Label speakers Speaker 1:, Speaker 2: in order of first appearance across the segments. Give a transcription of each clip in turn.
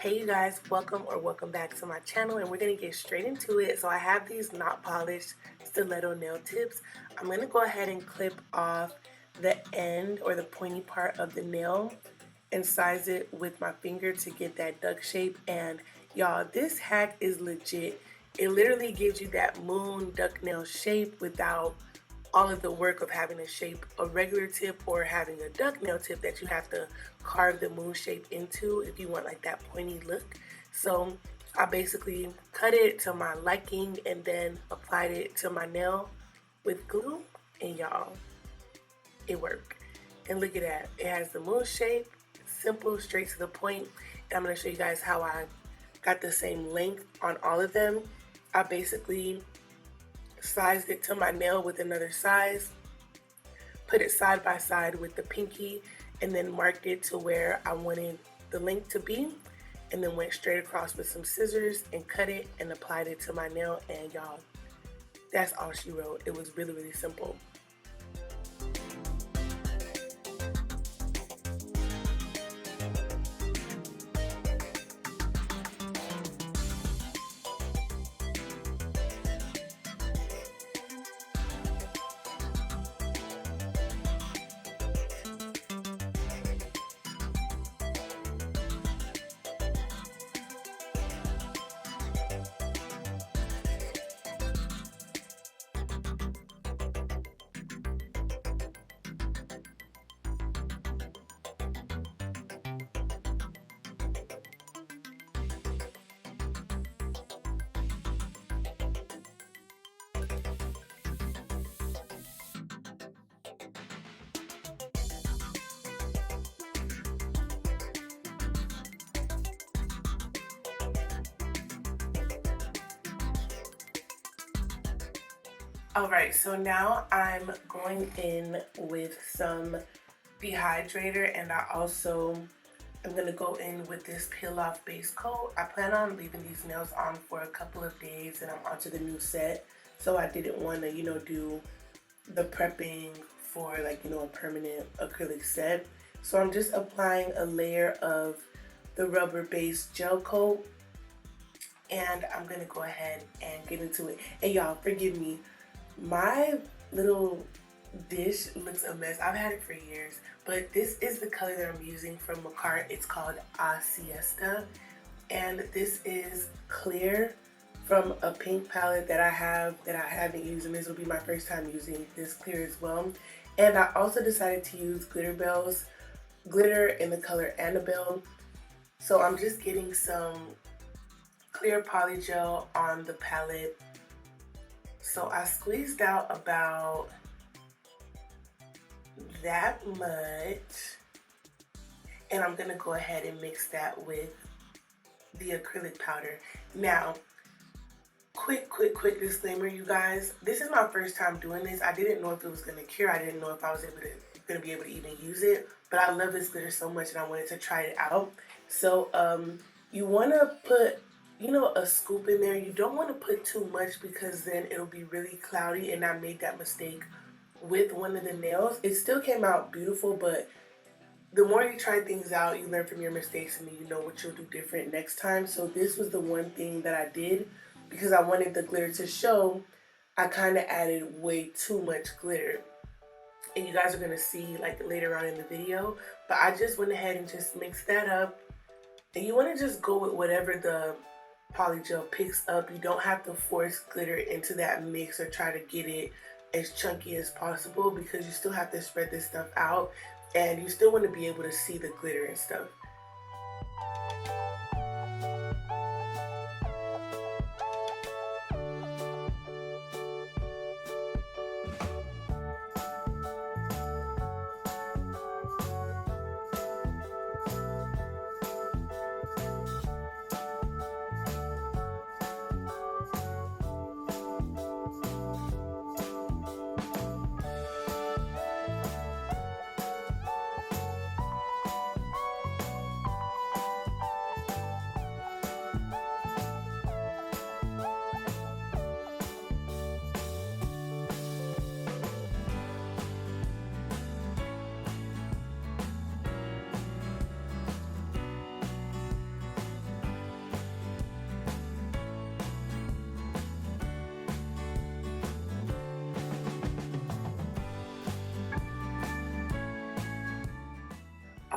Speaker 1: Hey you guys, welcome back to my channel, and we're gonna get straight into it. So I have these not polished stiletto nail tips. I'm gonna go ahead and clip off the end or the pointy part of the nail and size it with my finger to get that duck shape. And y'all, this hack is legit. It literally gives you that moon duck nail shape without all of the work of having to shape a regular tip or having a duck nail tip that you have to carve the moon shape into if you want like that pointy look. So I basically cut it to my liking and then applied it to my nail with glue, and y'all, it worked. And look at that, it has the moon shape, simple, straight to the point. And I'm going to show you guys how I got the same length on all of them. I basically sized it to my nail with another size, put it side by side with the pinky, and then marked it to where I wanted the length to be, and then went straight across with some scissors and cut it and applied it to my nail. And y'all, that's all she wrote. It was really simple. Alright, so now I'm going in with some dehydrator, and I also am going to go in with this peel off base coat. I plan on leaving these nails on for a couple of days and I'm onto the new set, so I didn't want to, do the prepping for a permanent acrylic set. So I'm just applying a layer of the rubber based gel coat, and I'm going to go ahead and get into it. And y'all, forgive me. My little dish looks a mess. I've had it for years, but this is the color that I'm using from Makartt. It's called OhJessBehave, and this is clear from a pink palette that I haven't used, and this will be my first time using this clear as well. And I also decided to use glitter in the color Annabelle. So I'm just getting some clear poly gel on the palette. So I squeezed out about that much, and I'm gonna go ahead and mix that with the acrylic powder. Now, quick disclaimer, you guys. This is my first time doing this. I didn't know if it was gonna cure. I didn't know if I was gonna be able to even use it. But I love this glitter so much, and I wanted to try it out. So you wanna put a scoop in there. You don't want to put too much because then it'll be really cloudy, and I made that mistake with one of the nails. It still came out beautiful, but the more you try things out, you learn from your mistakes, and then you know what you'll do different next time. So this was the one thing that I did because I wanted the glitter to show. I kind of added way too much glitter, and you guys are going to see later on in the video, but I just went ahead and just mixed that up. And you want to just go with whatever the poly gel picks up. You don't have to force glitter into that mix or try to get it as chunky as possible, because you still have to spread this stuff out and you still want to be able to see the glitter and stuff.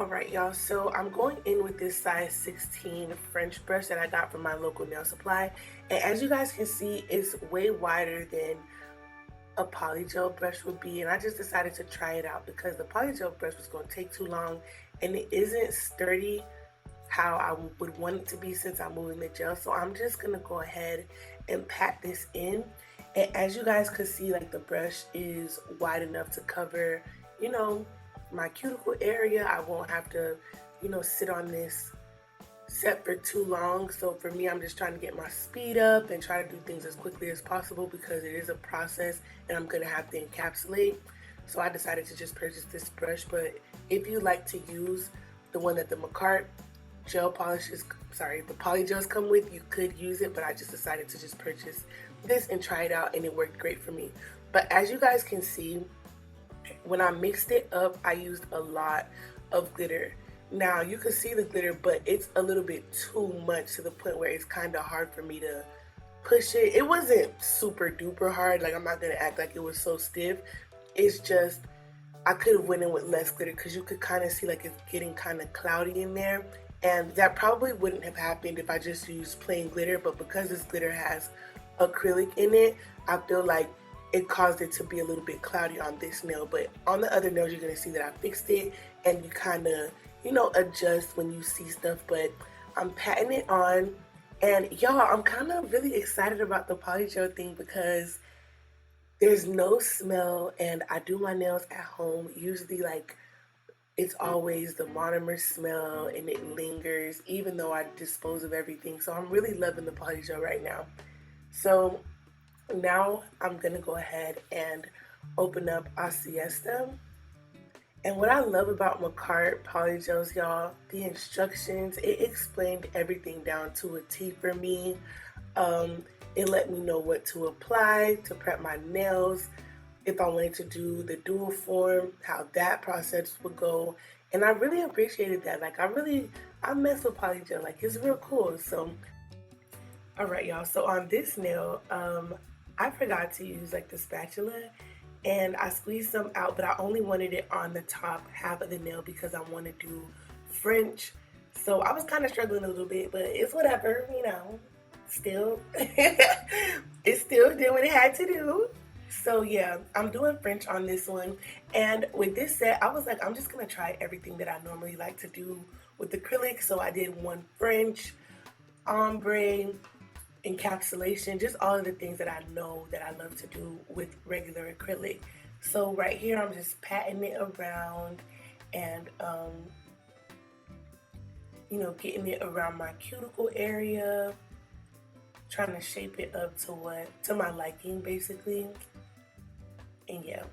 Speaker 1: Alright y'all, so I'm going in with this size 16 French brush that I got from my local nail supply. And as you guys can see, it's way wider than a polygel brush would be. And I just decided to try it out because the polygel brush was going to take too long and it isn't sturdy how I would want it to be since I'm moving the gel. So I'm just going to go ahead and pat this in. And as you guys could see, like the brush is wide enough to cover, you know, my cuticle area. I won't have to, sit on this set for too long. So for me, I'm just trying to get my speed up and try to do things as quickly as possible because it is a process and I'm gonna have to encapsulate. So I decided to just purchase this brush. But if you like to use the one that the Makartt the polygels come with, you could use it, but I just decided to just purchase this and try it out, and it worked great for me. But as you guys can see, when I mixed it up, I used a lot of glitter. Now you can see the glitter, but it's a little bit too much to the point where it's kind of hard for me to push it. It wasn't super duper hard, like I'm not gonna act like it was so stiff. It's just I could have went in with less glitter because you could kind of see like it's getting kind of cloudy in there, and that probably wouldn't have happened if I just used plain glitter. But because this glitter has acrylic in it, I feel like it caused it to be a little bit cloudy on this nail. But on the other nails, you're gonna see that I fixed it, and you kind of, adjust when you see stuff. But I'm patting it on, and y'all, I'm kind of really excited about the polygel thing because there's no smell, and I do my nails at home. Usually, like, it's always the monomer smell, and it lingers, even though I dispose of everything. So I'm really loving the polygel right now. So now I'm gonna go ahead and open up OhJessBehave. And what I love about Makartt polygels, y'all, the instructions, it explained everything down to a T for me. It let me know what to apply to prep my nails, if I wanted to do the dual form, how that process would go. And I really appreciated that. Like I mess with polygel, like it's real cool. So alright y'all, so on this nail, I forgot to use like the spatula and I squeezed some out, but I only wanted it on the top half of the nail because I want to do French. So I was kind of struggling a little bit, but it's whatever, still, it still did what it had to do. So yeah, I'm doing French on this one. And with this set, I was like, I'm just gonna try everything that I normally like to do with acrylic. So I did one French, ombre, encapsulation, just all of the things that I know that I love to do with regular acrylic. So right here, I'm just patting it around and, getting it around my cuticle area, trying to shape it up to my liking, basically. And yeah.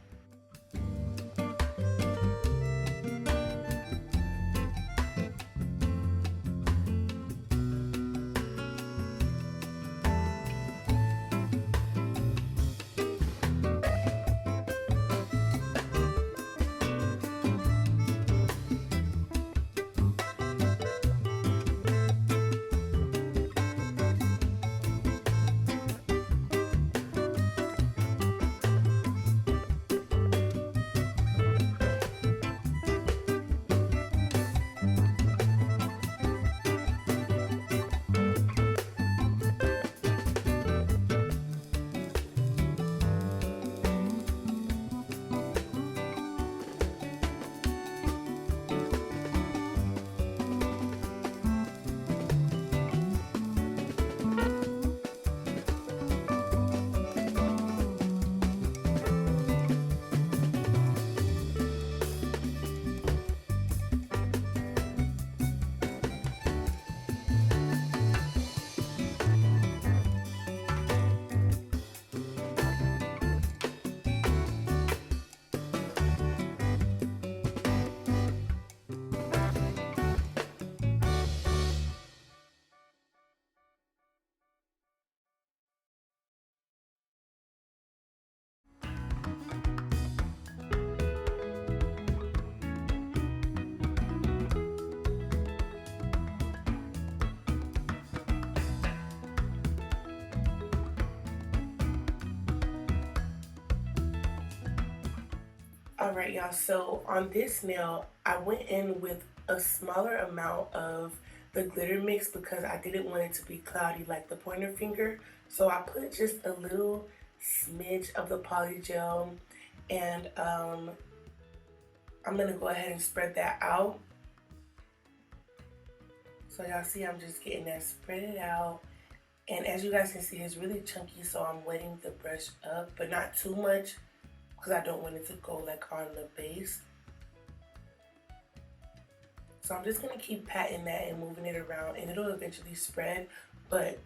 Speaker 1: Alright y'all, so on this nail, I went in with a smaller amount of the glitter mix because I didn't want it to be cloudy like the pointer finger. So I put just a little smidge of the poly gel, and I'm gonna go ahead and spread that out. So y'all see I'm just getting that spread out. And as you guys can see, it's really chunky, so I'm wetting the brush up, but not too much because I don't want it to go like on the base. So I'm just gonna keep patting that and moving it around, and it'll eventually spread. But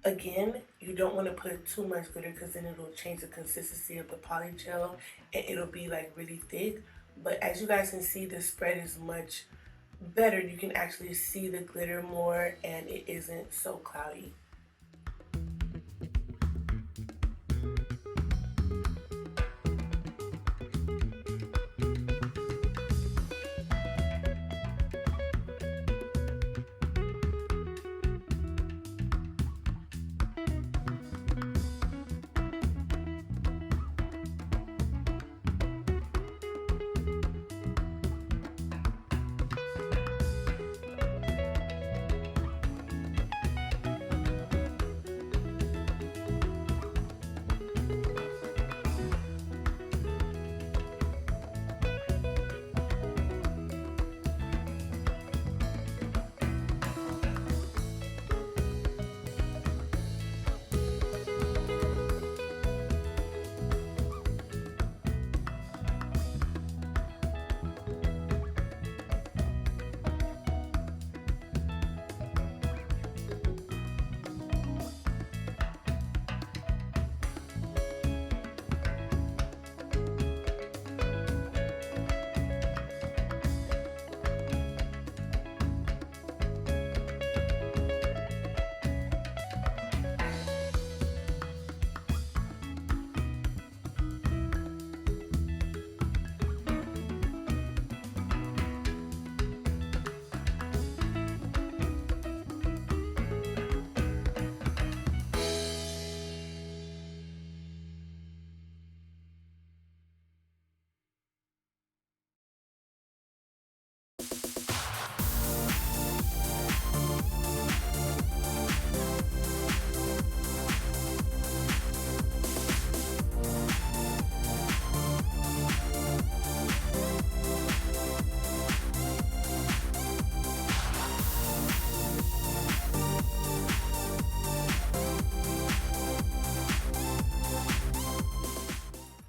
Speaker 1: again, you don't want to put too much glitter because then it'll change the consistency of the poly gel and it'll be like really thick. But as you guys can see, the spread is much better. You can actually see the glitter more and it isn't so cloudy.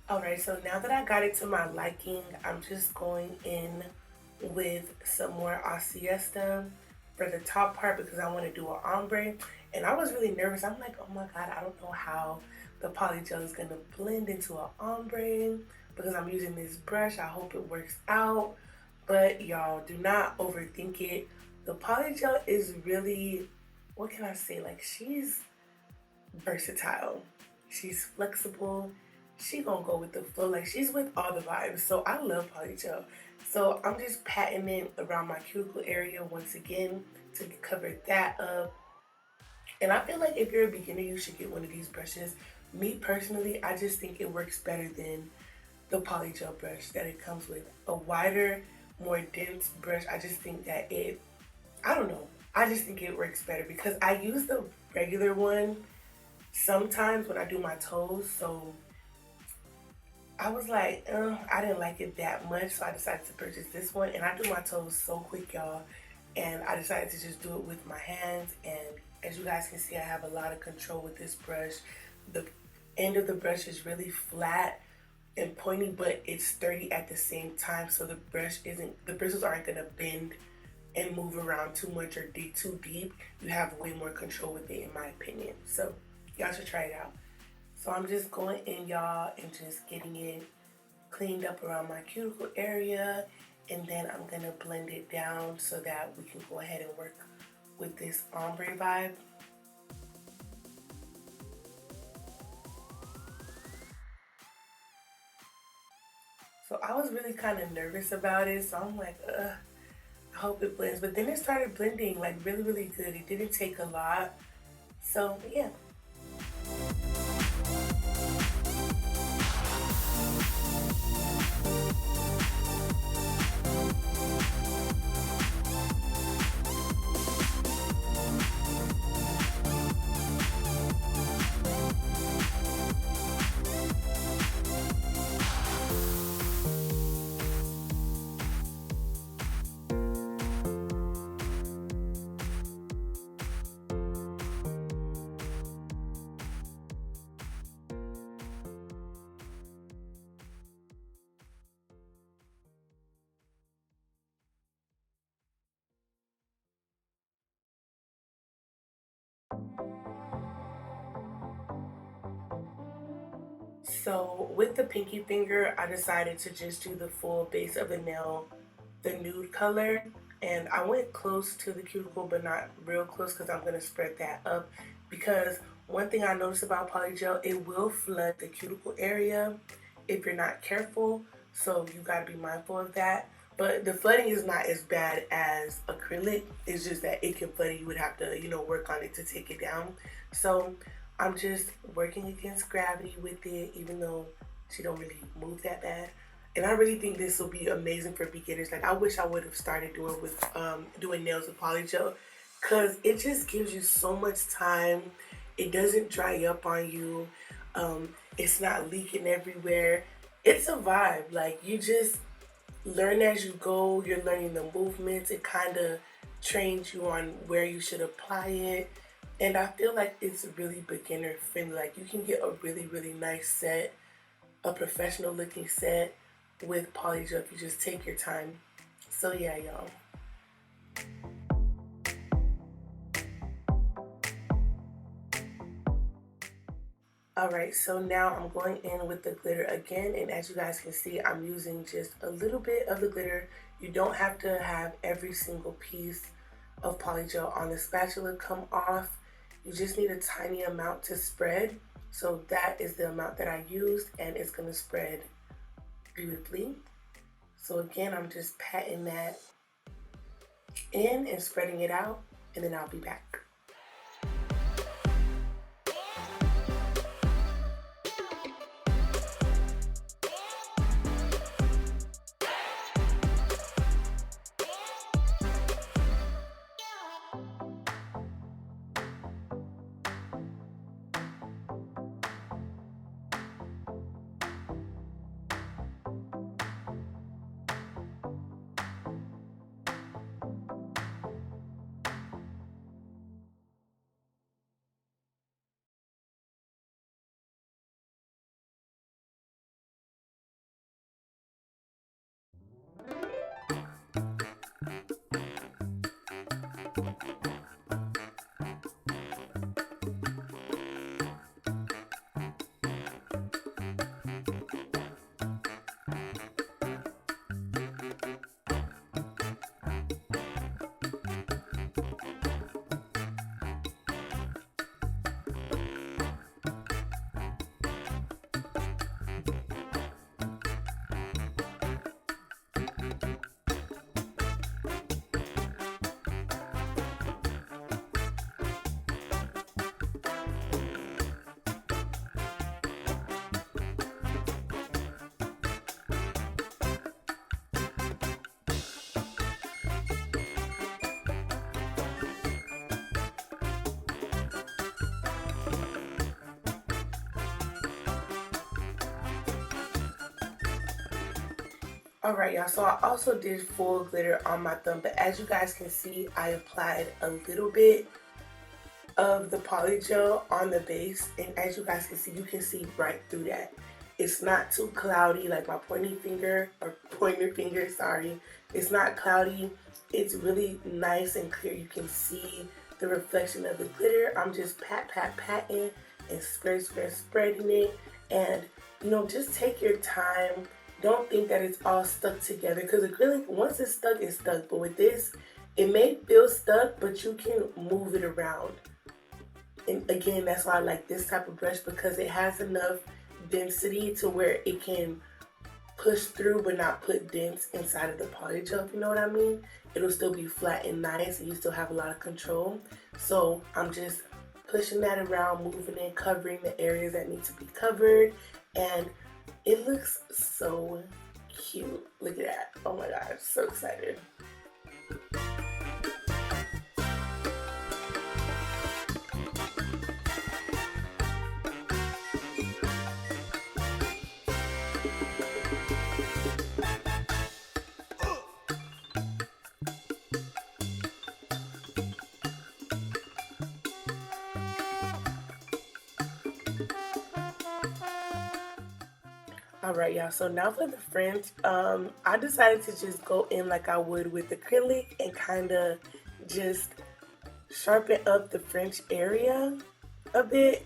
Speaker 1: Alright, so now that I got it to my liking, I'm just going in with some more OhJessBehave for the top part because I want to do an ombre. And I was really nervous. I'm like, oh my god, I don't know how the poly gel is going to blend into an ombre because I'm using this brush. I hope it works out. But y'all, do not overthink it. The poly gel is really, what can I say? Like, she's versatile. She's flexible. She gonna go with the flow. Like, she's with all the vibes. So I love poly gel. So I'm just patting it around my cuticle area once again to cover that up. And I feel like if you're a beginner, you should get one of these brushes. Me personally, I just think it works better than the poly gel brush that it comes with. A wider, more dense brush. I just think that I don't know. I just think it works better because I use the regular one sometimes when I do my toes. So I was like, I didn't like it that much, so I decided to purchase this one. And I do my toes so quick, y'all. And I decided to just do it with my hands. And as you guys can see, I have a lot of control with this brush. The end of the brush is really flat and pointy, but it's sturdy at the same time. So the bristles aren't gonna bend and move around too much or dig too deep. You have way more control with it, in my opinion. So y'all should try it out. So I'm just going in, y'all, and just getting it cleaned up around my cuticle area. And then I'm going to blend it down so that we can go ahead and work with this ombre vibe. So I was really kind of nervous about it. So I'm like, I hope it blends. But then it started blending like really, really good. It didn't take a lot. So yeah. So with the pinky finger, I decided to just do the full base of the nail, the nude color. And I went close to the cuticle, but not real close because I'm going to spread that up. Because one thing I noticed about polygel, it will flood the cuticle area if you're not careful. So you got to be mindful of that. But the flooding is not as bad as acrylic. It's just that it can flood and you would have to, work on it to take it down. So I'm just working against gravity with it, even though she don't really move that bad. And I really think this will be amazing for beginners. Like, I wish I would have started doing nails with polygel, because it just gives you so much time. It doesn't dry up on you. It's not leaking everywhere. It's a vibe. Like, you just learn as you go. You're learning the movements. It kind of trains you on where you should apply it. And I feel like it's really beginner friendly. Like, you can get a really, really nice set, a professional looking set with polygel if you just take your time. So yeah, y'all. Alright, so now I'm going in with the glitter again, and as you guys can see, I'm using just a little bit of the glitter. You don't have to have every single piece of polygel on the spatula come off. You just need a tiny amount to spread. So that is the amount that I used, and it's going to spread beautifully. So again, I'm just patting that in and spreading it out, and then I'll be back. Alright, y'all, so I also did full glitter on my thumb, but as you guys can see, I applied a little bit of the polygel on the base, and as you guys can see, you can see right through that. It's not too cloudy like my pointer finger, sorry. It's not cloudy. It's really nice and clear. You can see the reflection of the glitter. I'm just patting and spreading it. And, just take your time. Don't think that it's all stuck together, because acrylic, once it's stuck, it's stuck. But with this, it may feel stuck, but you can move it around. And again, that's why I like this type of brush, because it has enough density to where it can push through but not put dents inside of the polygel, if you know what I mean. It'll still be flat and nice, and you still have a lot of control. So I'm just pushing that around, moving it, covering the areas that need to be covered, and it looks so cute. Look at that. Oh my gosh, so excited. Alright, y'all, so now for the fringe, I decided to just go in like I would with acrylic and kind of just sharpen up the fringe area a bit,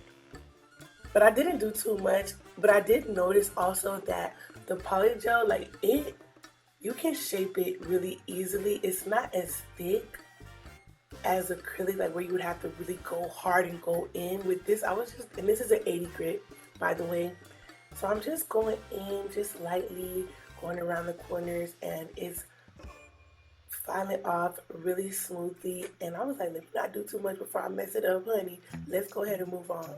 Speaker 1: but I didn't do too much. But I did notice also that the polygel, like you can shape it really easily. It's not as thick as acrylic, like where you would have to really go hard and go in. With this, I was just, and this is an 80 grit, by the way. So I'm just going in, just lightly going around the corners, and it's filing off really smoothly. And I was like, let me not do too much before I mess it up, honey. Let's go ahead and move on.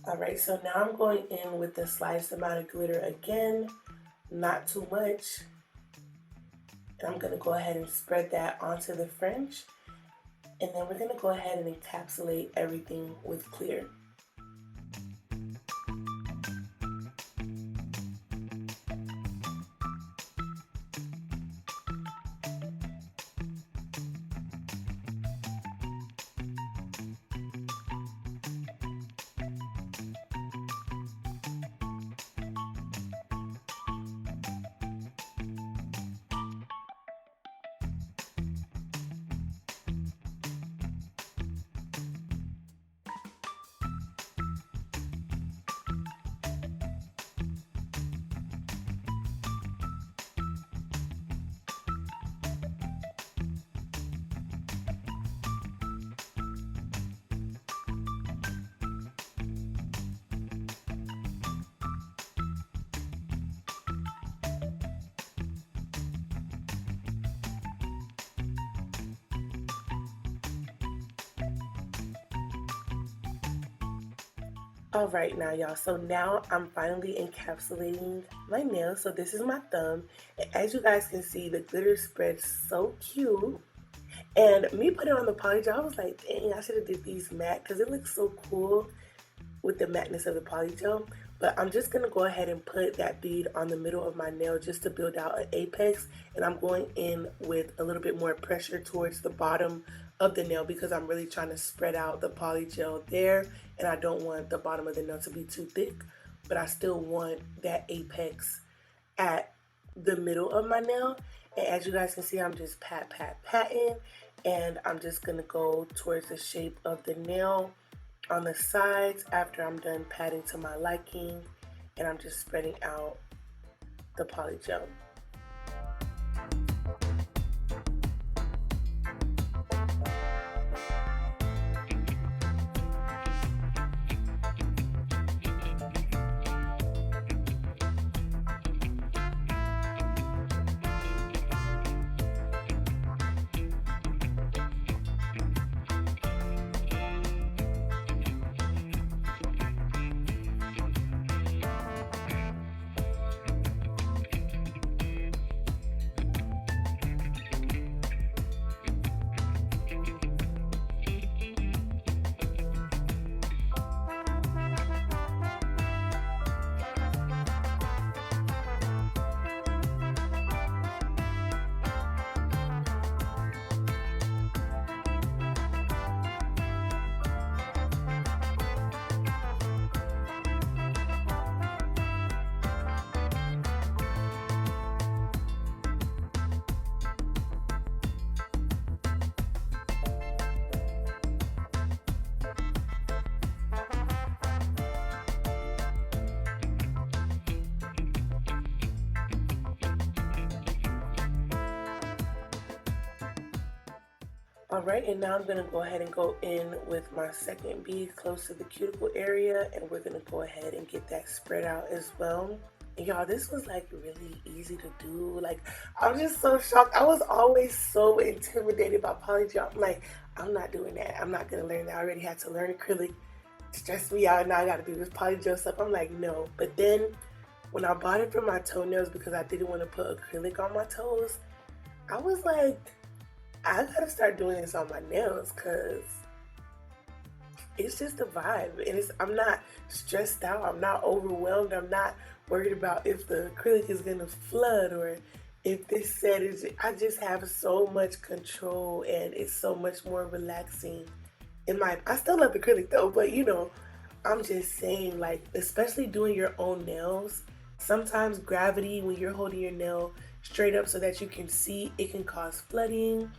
Speaker 1: Alright, so now I'm going in with the slightest amount of glitter again, not too much. And I'm going to go ahead and spread that onto the fringe. And then we're going to go ahead and encapsulate everything with clear. Alright now y'all, so now I'm finally encapsulating my nail. So this is my thumb, and as you guys can see, the glitter spreads so cute. And me putting on the polygel, I was like, dang, I should have did these matte because it looks so cool with the mateness of the polygel. But I'm just going to go ahead and put that bead on the middle of my nail just to build out an apex. And I'm going in with a little bit more pressure towards the bottom of the nail because I'm really trying to spread out the polygel there. And I don't want the bottom of the nail to be too thick, but I still want that apex at the middle of my nail. And as you guys can see, I'm just patting. And I'm just going to go towards the shape of the nail on the sides after I'm done patting to my liking, and I'm just spreading out the polygel. Alright, and now I'm going to go ahead and go in with my second bead close to the cuticle area, and we're going to go ahead and get that spread out as well. And y'all, this was like really easy to do. Like, I'm just so shocked. I was always so intimidated by polygel. I'm like, I'm not doing that. I'm not going to learn that. I already had to learn acrylic. It stressed me out. Now I got to do this polygel stuff. I'm like, no. But then when I bought it for my toenails because I didn't want to put acrylic on my toes, I was like, I gotta start doing this on my nails because it's just a vibe, and I'm not stressed out, I'm not overwhelmed, I'm not worried about if the acrylic is gonna flood or if this set is, I just have so much control, and it's so much more relaxing. I still love acrylic though, but you know, I'm just saying, like, especially doing your own nails, sometimes gravity when you're holding your nail straight up so that you can see, it can cause flooding.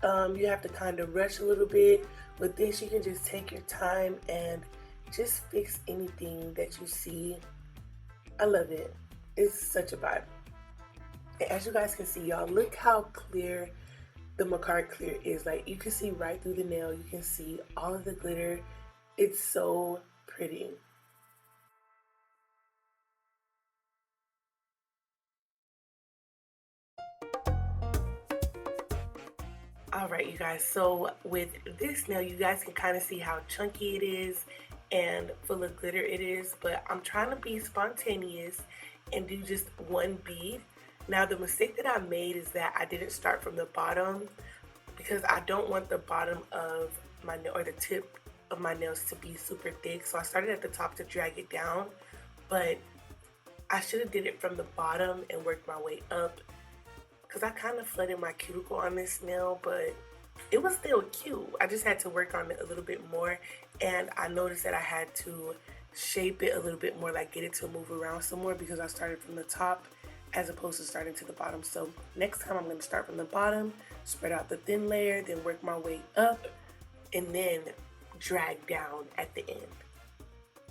Speaker 1: You have to kind of rush a little bit. With this, you can just take your time and just fix anything that you see. I love it. It's such a vibe. And as you guys can see, y'all, look how clear the Makartt clear is. Like, you can see right through the nail. You can see all of the glitter. It's so pretty. Alright, you guys, so with this nail, you guys can kind of see how chunky it is and full of glitter it is, but I'm trying to be spontaneous and do just one bead. Now, the mistake that I made is that I didn't start from the bottom because I don't want the bottom of my nail or the tip of my nails to be super thick, so I started at the top to drag it down, but I should have did it from the bottom and worked my way up because I kind of flooded my cuticle on this nail, but it was still cute. I just had to work on it a little bit more, and I noticed that I had to shape it a little bit more, like get it to move around some more because I started from the top as opposed to starting to the bottom. So next time I'm going to start from the bottom, spread out the thin layer, then work my way up, and then drag down at the end.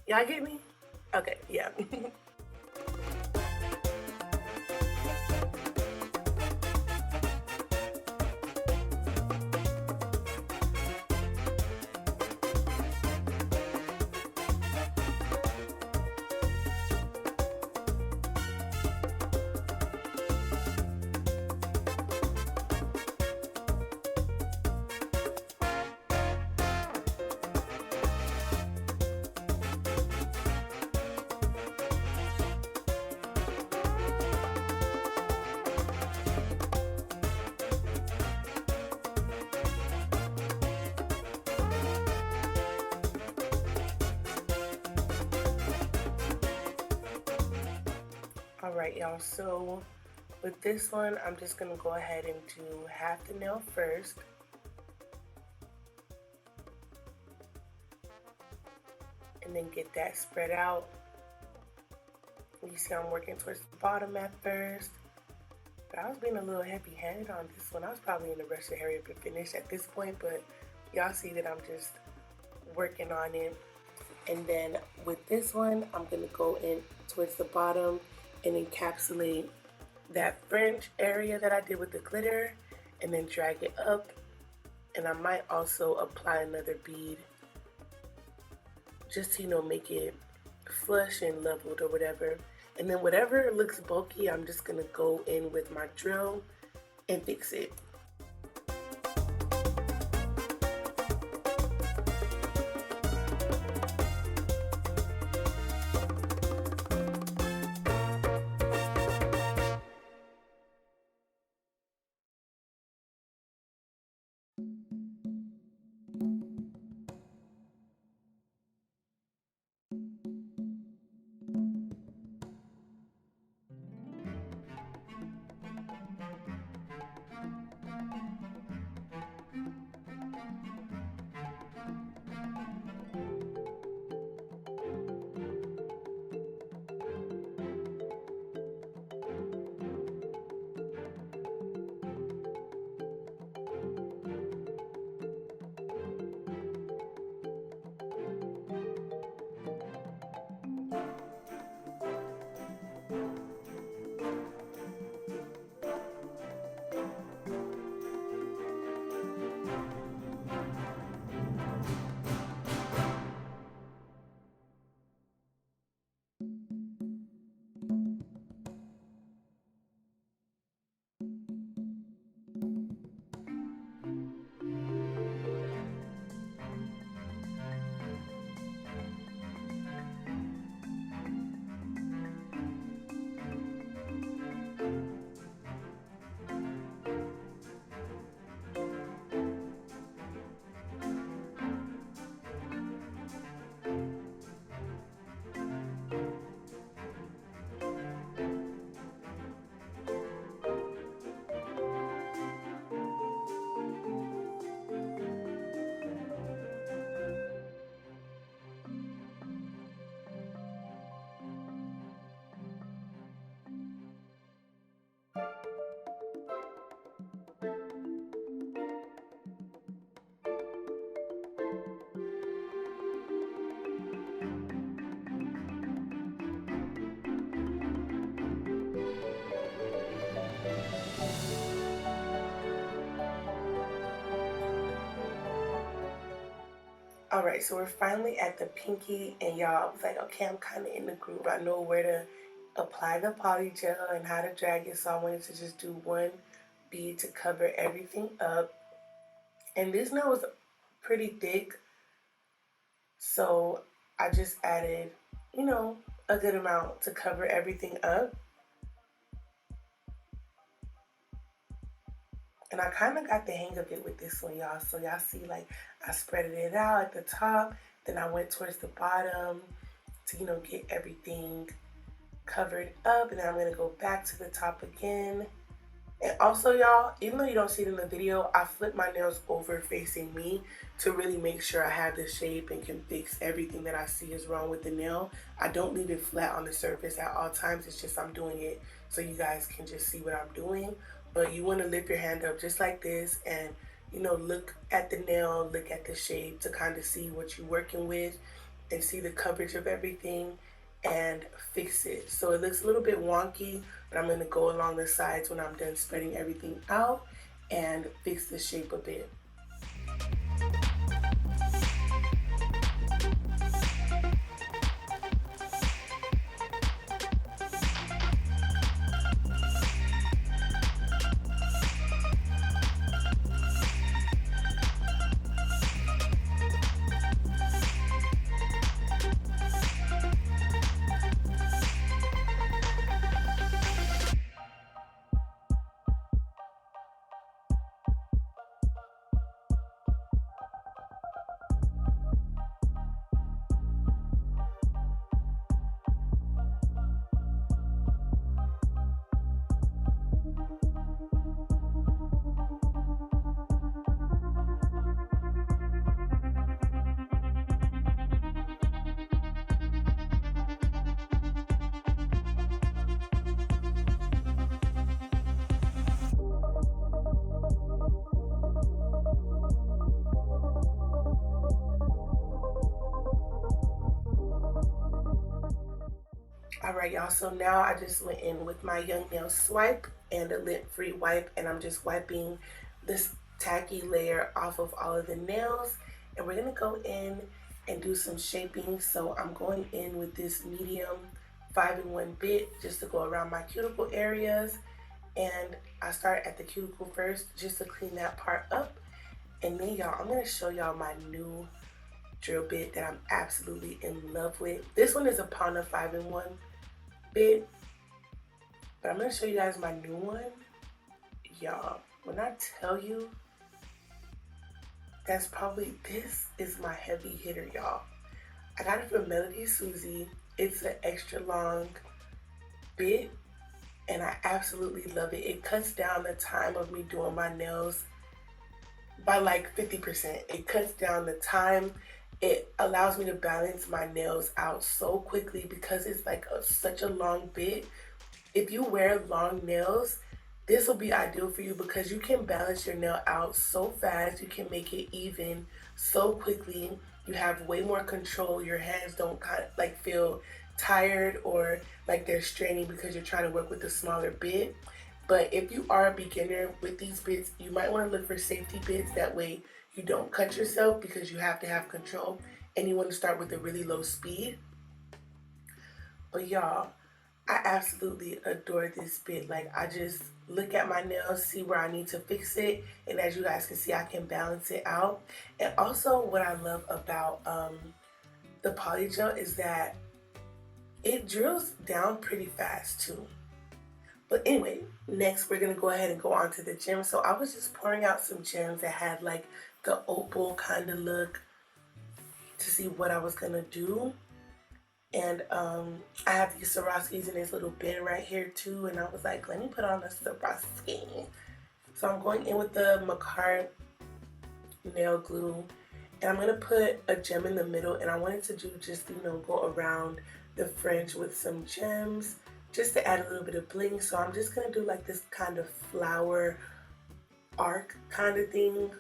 Speaker 1: Y'all get me? Okay, yeah. Alright, y'all, so with this one, I'm just going to go ahead and do half the nail first. And then get that spread out. You see I'm working towards the bottom at first. But I was being a little heavy-handed on this one. I was probably in a rush to hurry up and finish at this point, but y'all see that I'm just working on it. And then with this one, I'm going to go in towards the bottom and encapsulate that French area that I did with the glitter and then drag it up. And I might also apply another bead just to, you know, make it flush and leveled or whatever. And then whatever looks bulky, I'm just gonna go in with my drill and fix it. Alright, so we're finally at the pinky, and y'all, I was like, okay, I'm kind of in the groove. I know where to apply the poly gel and how to drag it, so I wanted to just do one bead to cover everything up. And this nail was pretty thick, so I just added, you know, a good amount to cover everything up. And I kind of got the hang of it with this one, y'all. So y'all see, like, I spreaded it out at the top, then I went towards the bottom to, you know, get everything covered up, and then I'm gonna go back to the top again. And also, y'all, even though you don't see it in the video, I flip my nails over facing me to really make sure I have the shape and can fix everything that I see is wrong with the nail. I don't leave it flat on the surface at all times. It's just I'm doing it so you guys can just see what I'm doing. But you want to lift your hand up just like this and, you know, look at the nail, look at the shape to kind of see what you're working with and see the coverage of everything and fix it. So it looks a little bit wonky, but I'm going to go along the sides when I'm done spreading everything out and fix the shape a bit. Alright, y'all, so now I just went in with my Young Nail Swipe and a lint-free wipe, and I'm just wiping this tacky layer off of all of the nails. And we're going to go in and do some shaping. So I'm going in with this medium 5-in-1 bit just to go around my cuticle areas. And I start at the cuticle first just to clean that part up. And then, y'all, I'm going to show y'all my new drill bit that I'm absolutely in love with. This one is a Pana 5-in-1 bit, but I'm going to show you guys my new one. Y'all, when I tell you, this is my heavy hitter, y'all. I got it from Melody Susie. It's an extra long bit, and I absolutely love it. It cuts down the time of me doing my nails by like 50%. It cuts down the time. It allows me to balance my nails out so quickly because it's like such a long bit. If you wear long nails, this will be ideal for you because you can balance your nail out so fast. You can make it even so quickly. You have way more control. Your hands don't kind of like feel tired or like they're straining because you're trying to work with a smaller bit. But if you are a beginner with these bits, you might want to look for safety bits. That way you don't cut yourself because you have to have control and you want to start with a really low speed. But y'all, I absolutely adore this bit. Like, I just look at my nails, see where I need to fix it, and as you guys can see, I can balance it out. And also what I love about the poly gel is that it drills down pretty fast too. But anyway, next we're gonna go ahead and go on to the gem. So I was just pouring out some gems that had like the opal kind of look to see what I was gonna do. And I have these Swarovskis in this little bin right here too, and I was like, let me put on a Swarovski. So I'm going in with the Makartt nail glue, and I'm gonna put a gem in the middle, and I wanted to do just, you know, go around the fringe with some gems just to add a little bit of bling. So I'm just gonna do like this kind of flower arc kind of thing.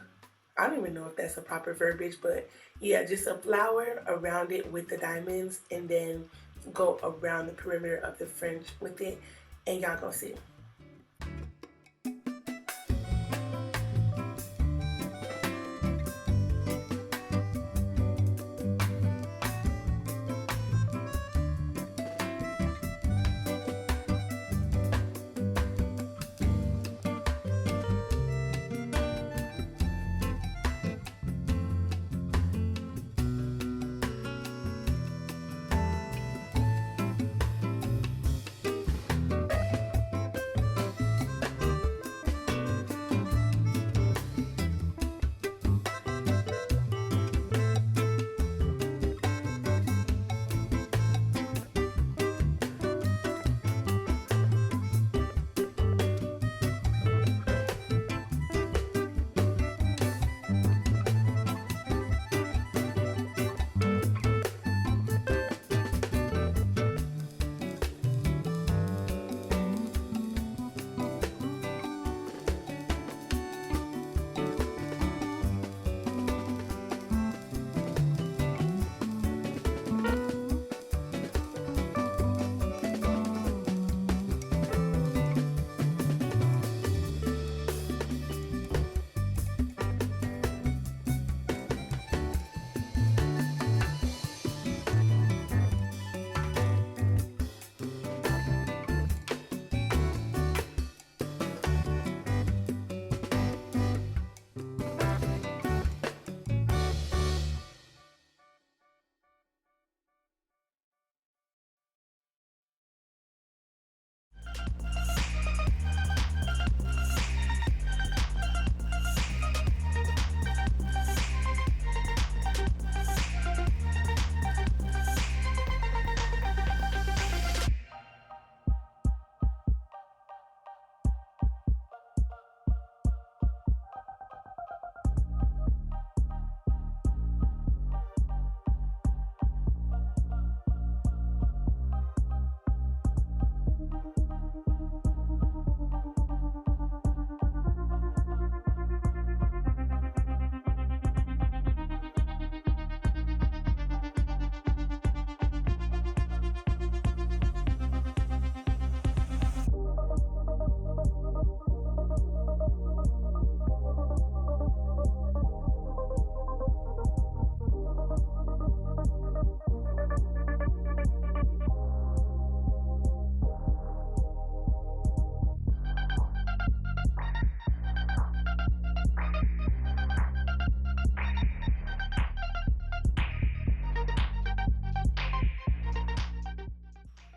Speaker 1: I don't even know if that's a proper verbiage, but yeah, just a flower around it with the diamonds, and then go around the perimeter of the fringe with it, and y'all gonna see.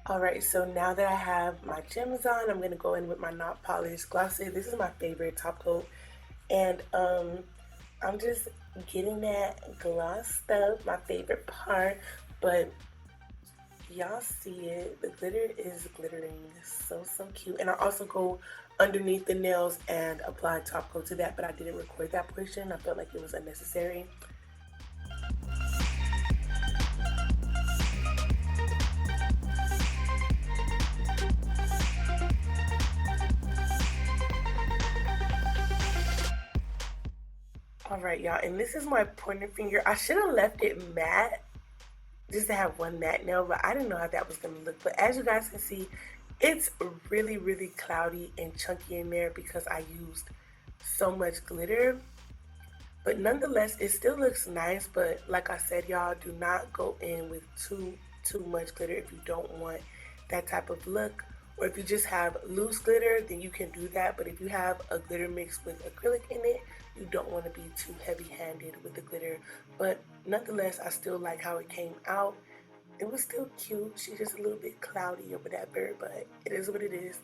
Speaker 1: Alright, so now that I have my gems on, I'm gonna go in with my not polished glossy. This is my favorite top coat. And I'm just getting that glossed up, my favorite part. But y'all see it, the glitter is glittering so cute. And I also go underneath the nails and apply top coat to that, but I didn't record that portion. I felt like it was unnecessary. Alright, y'all, and this is my pointer finger. I should have left it matte just to have one matte nail, but I didn't know how that was going to look. But as you guys can see, it's really cloudy and chunky in there because I used so much glitter. But nonetheless, it still looks nice. But like I said, y'all, do not go in with too much glitter if you don't want that type of look. Or if you just have loose glitter, then you can do that. But if you have a glitter mixed with acrylic in it, you don't want to be too heavy-handed with the glitter. But nonetheless, I still like how it came out. It was still cute. She's just a little bit cloudy or whatever, but it is what it is.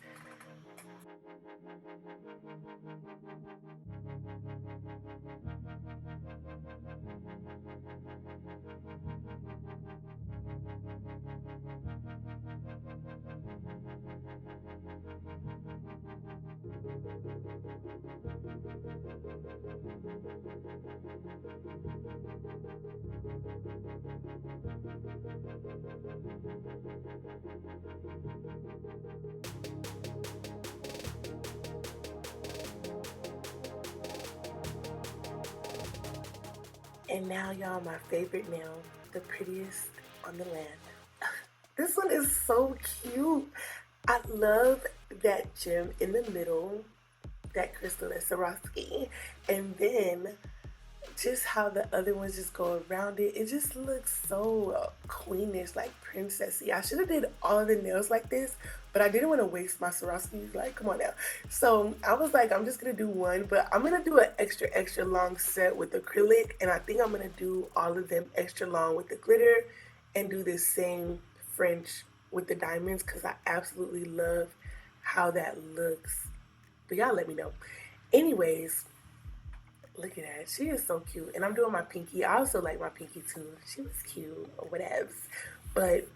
Speaker 1: And now, y'all, my favorite nail, the prettiest on the land. This one is so cute. I love that gem in the middle, that crystal, that Swarovski. And then just how the other ones just go around it. It just looks so queenish, like princessy. I should have did all of the nails like this, but I didn't want to waste my Swarovskis. Like, come on now. So I was like, I'm just gonna do one, but I'm gonna do an extra long set with acrylic, and I think I'm gonna do all of them extra long with the glitter, and do this same French with the diamonds because I absolutely love how that looks. But y'all let me know. Anyways, look at that. She is so cute. And I'm doing my pinky. I also like my pinky too. She was cute or whatever. But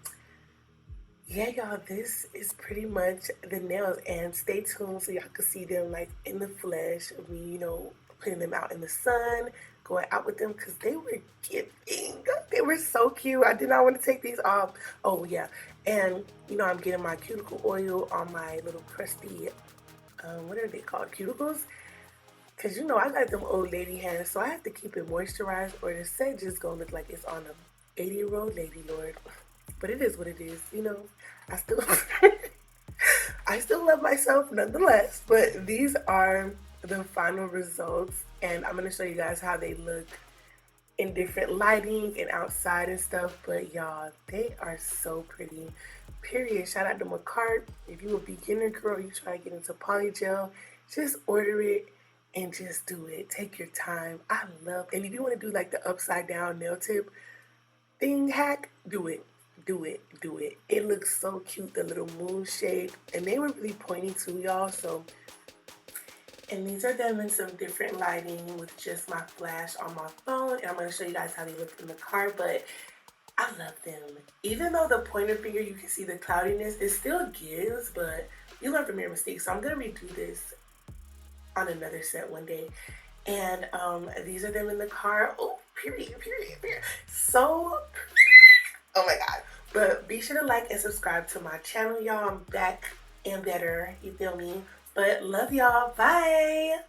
Speaker 1: yeah, y'all, this is pretty much the nails. And stay tuned so y'all can see them like in the flesh. Of me, putting them out in the sun, going out with them because they were giving. They were so cute. I did not want to take these off. Oh, yeah. And, I'm getting my cuticle oil on my little crusty, what are they called? Cuticles? Because, I got them old lady hands, so I have to keep it moisturized or the set just gonna look like it's on a 80-year-old lady, Lord. But it is what it is, I still, I still love myself nonetheless. But these are the final results, and I'm going to show you guys how they look in different lighting and outside and stuff. But y'all, they are so pretty. Period. Shout out to Makartt. If you a beginner girl, you try to get into polygel, just order it and just do it. Take your time. I love, and if you want to do like the upside down nail tip thing hack, do it. Do it. Do it. It looks so cute, the little moon shape. And they were really pointy too, y'all. So, and these are them in some different lighting with just my flash on my phone. And I'm going to show you guys how they look in the car. But I love them. Even though the pointer finger, you can see the cloudiness, it still gives, but you learn from your mistakes. So I'm going to redo this on another set one day. And these are them in the car. Oh, period. So, oh my God. But be sure to like and subscribe to my channel, y'all. I'm back and better. You feel me? But love y'all. Bye.